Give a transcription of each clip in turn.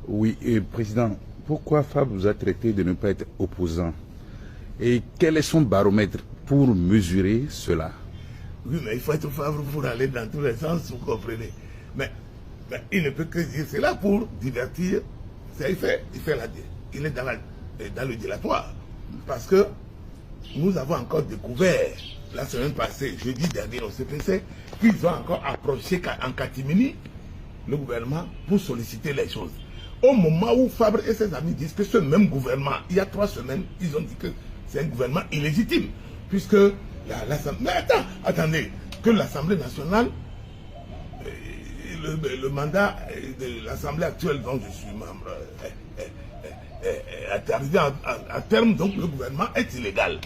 Oui, Président, pourquoi Fabre vous a traité de ne pas être opposant? Et quel est son baromètre pour mesurer cela? Oui, mais il faut être Fabre pour aller dans tous les sens, vous comprenez. Mais il ne peut que dire cela pour divertir. Il fait il est dans le dilatoire. Parce que nous avons encore découvert, la semaine passée, jeudi dernier au CPC, qu'ils ont encore approché en catimini le gouvernement pour solliciter les choses. Au moment où Fabre et ses amis disent que ce même gouvernement, il y a 3 semaines, ils ont dit que c'est un gouvernement illégitime. Puisque l'Assemblée... Mais attendez, que l'Assemblée nationale, le mandat de l'Assemblée actuelle dont je suis membre est arrivé à terme, donc le gouvernement est illégal.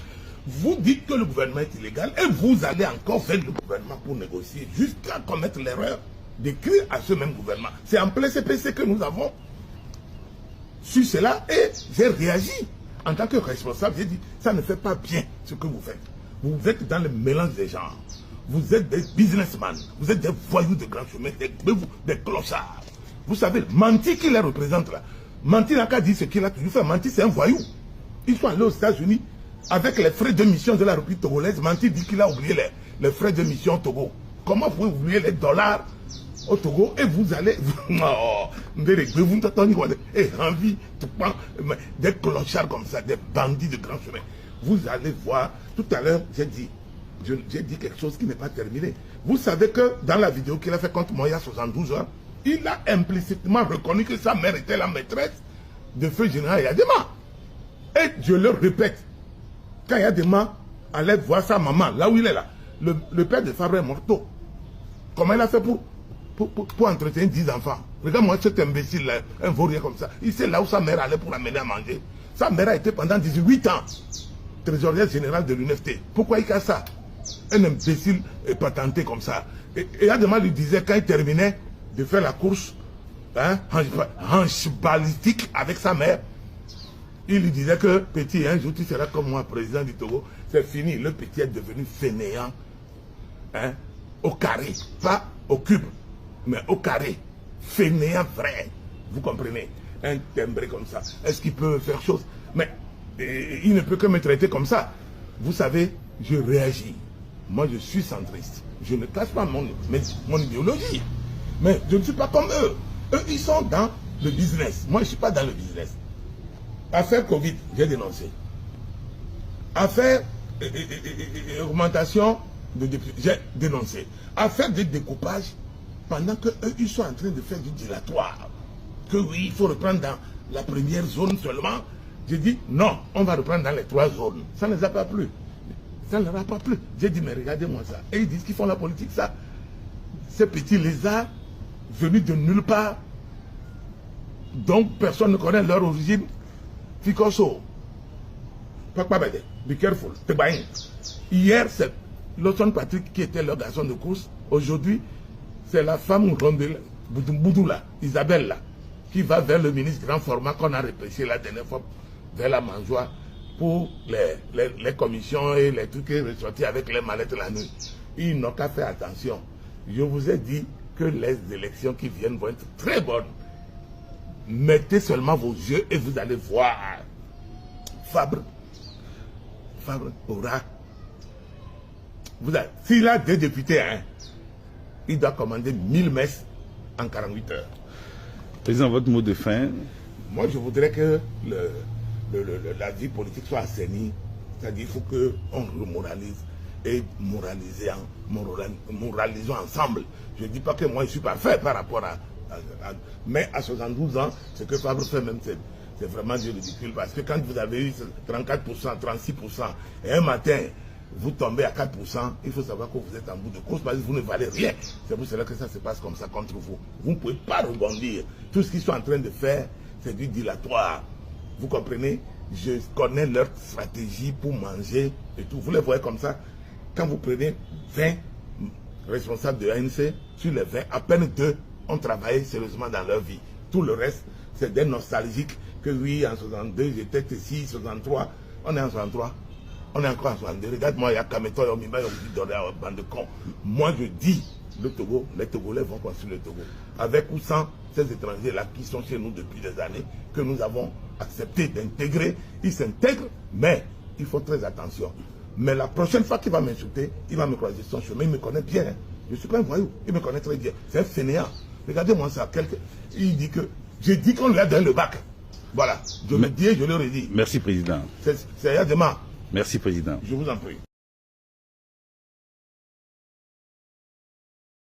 Vous dites que le gouvernement est illégal et vous allez encore faire le gouvernement pour négocier jusqu'à commettre l'erreur d'écrire à ce même gouvernement. C'est en plein CPC que nous avons su cela et j'ai réagi. En tant que responsable, j'ai dit, ça ne fait pas bien ce que vous faites. Vous êtes dans le mélange des genres. Vous êtes des businessmen, vous êtes des voyous de grand chemin, des clochards. Vous savez, Manti qui les représente là, Manti n'a qu'à dire ce qu'il a toujours fait. Manti c'est un voyou. Ils sont allés aux États-Unis avec les frais de mission de la République togolaise. Manti dit qu'il a oublié les frais de mission au Togo. Comment vous oubliez les dollars au Togo et vous allez... des clochards comme ça, des bandits de grand chemin. Vous allez voir, tout à l'heure, j'ai dit quelque chose qui n'est pas terminé. Vous savez que dans la vidéo qu'il a fait contre moi il y a 72 heures, il a implicitement reconnu que sa mère était la maîtresse de feu général Yadema. Et je le répète, quand Yadema allait voir sa maman, là où il est là, le père de Fabre est morto. Comment il a fait pour entretenir 10 enfants? Regarde-moi cet imbécile là, un vaurien comme ça. Il sait là où sa mère allait pour l'amener à manger. Sa mère a été pendant 18 ans trésorière générale de l'UNFT. Pourquoi il casse ça? Un imbécile patenté comme ça. Et Adema lui disait, quand il terminait de faire la course, hanche balistique avec sa mère, il lui disait que petit, un jour tu seras comme moi, président du Togo. C'est fini. Le petit est devenu fainéant. Au carré. Pas au cube, mais au carré. Fainéant vrai. Vous comprenez? Un timbré comme ça. Est-ce qu'il peut faire chose? Mais il ne peut que me traiter comme ça. Vous savez, je réagis. Moi, je suis centriste. Je ne cache pas mon idéologie. Mais je ne suis pas comme eux. Eux, ils sont dans le business. Moi, je ne suis pas dans le business. Affaire Covid, j'ai dénoncé. Affaire augmentation de députés, j'ai dénoncé. Affaire de découpage, pendant qu'eux, ils sont en train de faire du dilatoire. Que oui, il faut reprendre dans la première zone seulement. J'ai dit, non, on va reprendre dans les 3 zones. Ça ne les a pas plu. Ça ne leur a pas plu. J'ai dit, mais regardez-moi ça. Et ils disent qu'ils font la politique, ça. Ces petits lézards, venus de nulle part, donc personne ne connaît leur origine. Ficoso. Be careful. Hier, c'est Lawson Patrick qui était leur garçon de course. Aujourd'hui, c'est la femme rondelle, Boudoula, Isabelle, là, qui va vers le ministre grand format qu'on a repêché la dernière fois, vers la mangeoire, pour les commissions et les trucs ressortis avec les mallettes la nuit. Ils n'ont qu'à faire attention. Je vous ai dit que les élections qui viennent vont être très bonnes. Mettez seulement vos yeux et vous allez voir. Fabre aura... S'il a 2 députés, il doit commander 1000 messes en 48 heures. Président, votre mot de fin? Moi, je voudrais que la vie politique soit assainie. C'est-à-dire qu'il faut qu'on remoralise et moralisons ensemble. Je ne dis pas que moi, je suis parfait par rapport à mais à 72 ans, ce que Fabre fait même, c'est vraiment du ridicule. Parce que quand vous avez eu 34%, 36%, et un matin, vous tombez à 4%, il faut savoir que vous êtes en bout de course parce que vous ne valez rien. C'est pour cela que ça se passe comme ça contre vous. Vous ne pouvez pas rebondir. Tout ce qu'ils sont en train de faire, c'est du dilatoire. Vous comprenez? Je connais leur stratégie pour manger et tout. Vous les voyez comme ça. Quand vous prenez 20 responsables de ANC, sur les 20, à peine 2 ont travaillé sérieusement dans leur vie. Tout le reste, c'est des nostalgiques que oui, en 62, j'étais ici, 63, on est en 63. On est encore en 62. Regarde-moi, il y a Kameto et Omiba, on dit donner à bande de cons. Moi, je dis, le Togo, les Togolais vont construire le Togo. Avec ou sans ces étrangers-là qui sont chez nous depuis des années, que nous avons accepté d'intégrer. Ils s'intègrent, mais il faut très attention. Mais la prochaine fois qu'il va m'insulter, il va me croiser son chemin. Il me connaît bien. Hein. Je ne suis pas un voyou. Il me connaît très bien. C'est un fainéant. Regardez-moi ça. Il dit que... J'ai dit qu'on lui a donné le bac. Voilà. Je le dis et je le redis. Merci, Président. C'est Yadema. Merci, Président. Je vous en prie.